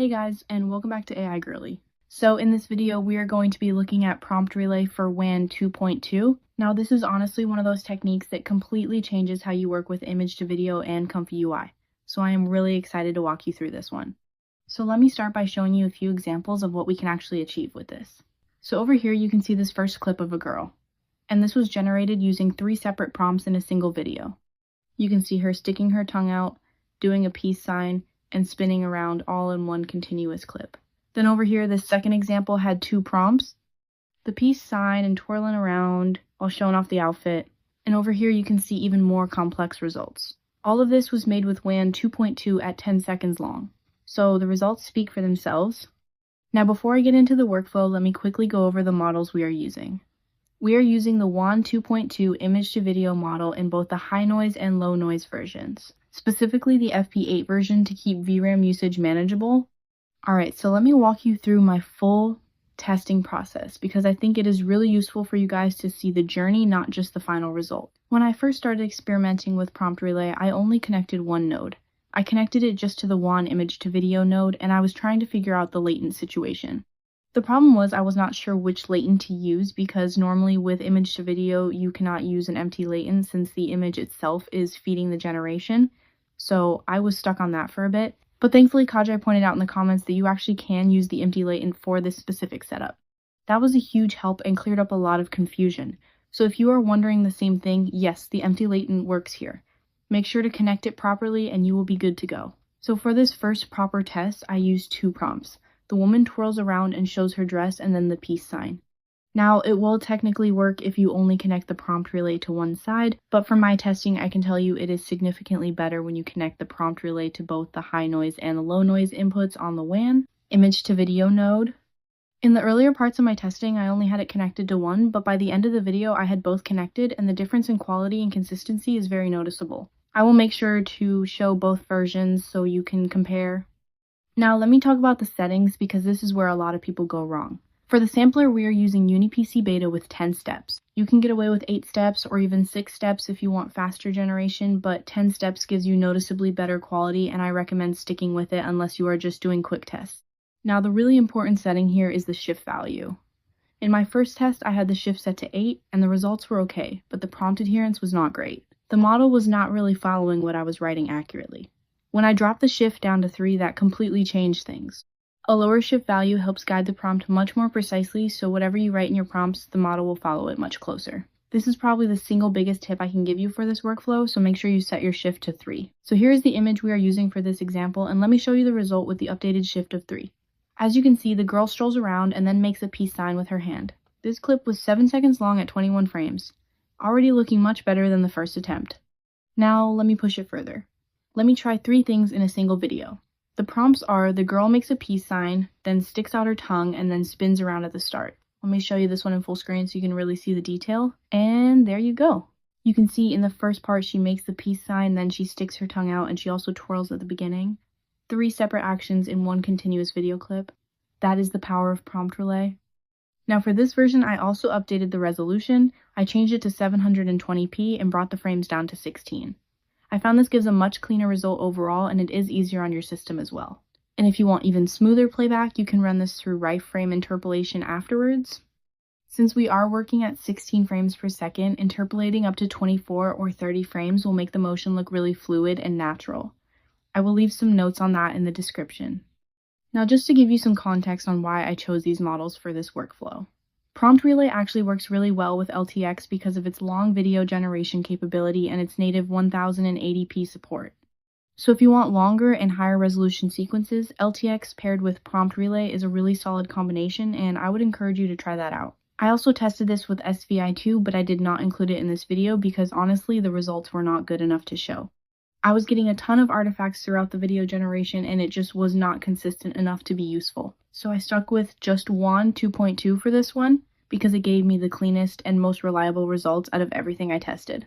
Hey guys, and welcome back to AI Girly. So in this video, we are going to be looking at prompt relay for WAN 2.2. Now this is honestly one of those techniques that completely changes how you work with image to video and ComfyUI. So I am really excited to walk you through this one. So let me start by showing you a few examples of what we can actually achieve with this. So over here you can see this first clip of a girl. And this was generated using 3 separate prompts in a single video. You can see her sticking her tongue out, doing a peace sign, and spinning around all in one continuous clip. Then over here, this second example had 2 prompts, the peace sign and twirling around while showing off the outfit. And over here, you can see even more complex results. All of this was made with WAN 2.2 at 10 seconds long. So the results speak for themselves. Now, before I get into the workflow, let me quickly go over the models we are using. We are using the WAN 2.2 image to video model in both the high noise and low noise versions, specifically the FP8 version to keep VRAM usage manageable. Alright, so let me walk you through my full testing process because I think it is really useful for you guys to see the journey, not just the final result. When I first started experimenting with prompt relay, I only connected one node. I connected it just to the WAN image to video node, and I was trying to figure out the latent situation. The problem was I was not sure which latent to use because normally with image to video you cannot use an empty latent since the image itself is feeding the generation. So I was stuck on that for a bit. But thankfully Kajai pointed out in the comments that you actually can use the empty latent for this specific setup. That was a huge help and cleared up a lot of confusion. So if you are wondering the same thing, yes, the empty latent works here. Make sure to connect it properly and you will be good to go. So for this first proper test, I used 2 prompts. The woman twirls around and shows her dress and then the peace sign. Now, it will technically work if you only connect the prompt relay to one side, but for my testing, I can tell you it is significantly better when you connect the prompt relay to both the high noise and the low noise inputs on the WAN, image to video node. In the earlier parts of my testing, I only had it connected to one, but by the end of the video, I had both connected, and the difference in quality and consistency is very noticeable. I will make sure to show both versions so you can compare. Now let me talk about the settings because this is where a lot of people go wrong. For the sampler, we are using UniPC beta with 10 steps. You can get away with 8 steps or even 6 steps if you want faster generation, but 10 steps gives you noticeably better quality and I recommend sticking with it unless you are just doing quick tests. Now the really important setting here is the shift value. In my first test, I had the shift set to 8 and the results were okay, but the prompt adherence was not great. The model was not really following what I was writing accurately. When I dropped the shift down to 3, that completely changed things. A lower shift value helps guide the prompt much more precisely, so whatever you write in your prompts, the model will follow it much closer. This is probably the single biggest tip I can give you for this workflow, so make sure you set your shift to 3. So here is the image we are using for this example, and let me show you the result with the updated shift of 3. As you can see, the girl strolls around and then makes a peace sign with her hand. This clip was 7 seconds long at 21 frames, already looking much better than the first attempt. Now let me push it further. Let me try 3 things in a single video. The prompts are the girl makes a peace sign, then sticks out her tongue, and then spins around at the start. Let me show you this one in full screen so you can really see the detail. And there you go. You can see in the first part she makes the peace sign, then she sticks her tongue out, and she also twirls at the beginning. 3 separate actions in one continuous video clip. That is the power of prompt relay. Now for this version, I also updated the resolution. I changed it to 720p and brought the frames down to 16. I found this gives a much cleaner result overall, and it is easier on your system as well. And if you want even smoother playback, you can run this through rife frame interpolation afterwards. Since we are working at 16 frames per second, interpolating up to 24 or 30 frames will make the motion look really fluid and natural. I will leave some notes on that in the description. Now just to give you some context on why I chose these models for this workflow. Prompt relay actually works really well with LTX because of its long video generation capability and its native 1080p support. So if you want longer and higher resolution sequences, LTX paired with prompt relay is a really solid combination, and I would encourage you to try that out. I also tested this with SVI2, but I did not include it in this video because honestly the results were not good enough to show. I was getting a ton of artifacts throughout the video generation and it just was not consistent enough to be useful. So I stuck with just WAN 2.2 for this one because it gave me the cleanest and most reliable results out of everything I tested.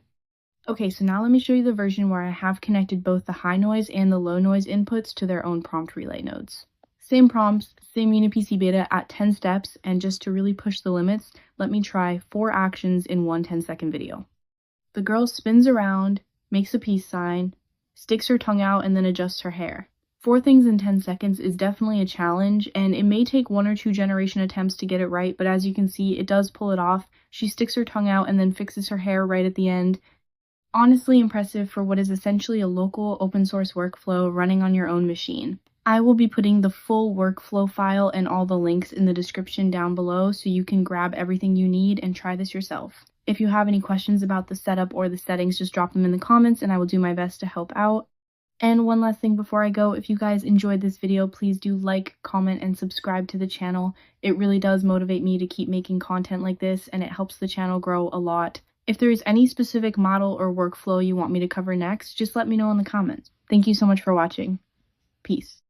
Okay, so now let me show you the version where I have connected both the high noise and the low noise inputs to their own prompt relay nodes. Same prompts, same UniPC beta at 10 steps, and just to really push the limits, let me try 4 actions in one 10-second video. The girl spins around, makes a peace sign, sticks her tongue out, and then adjusts her hair. 4 things in 10 seconds is definitely a challenge, and it may take 1 or 2 generation attempts to get it right, but as you can see, it does pull it off. She sticks her tongue out and then fixes her hair right at the end. Honestly impressive for what is essentially a local open source workflow running on your own machine. I will be putting the full workflow file and all the links in the description down below so you can grab everything you need and try this yourself. If you have any questions about the setup or the settings, just drop them in the comments and I will do my best to help out. And one last thing before I go, if you guys enjoyed this video, please do like, comment, and subscribe to the channel. It really does motivate me to keep making content like this, and it helps the channel grow a lot. If there is any specific model or workflow you want me to cover next, just let me know in the comments. Thank you so much for watching. Peace.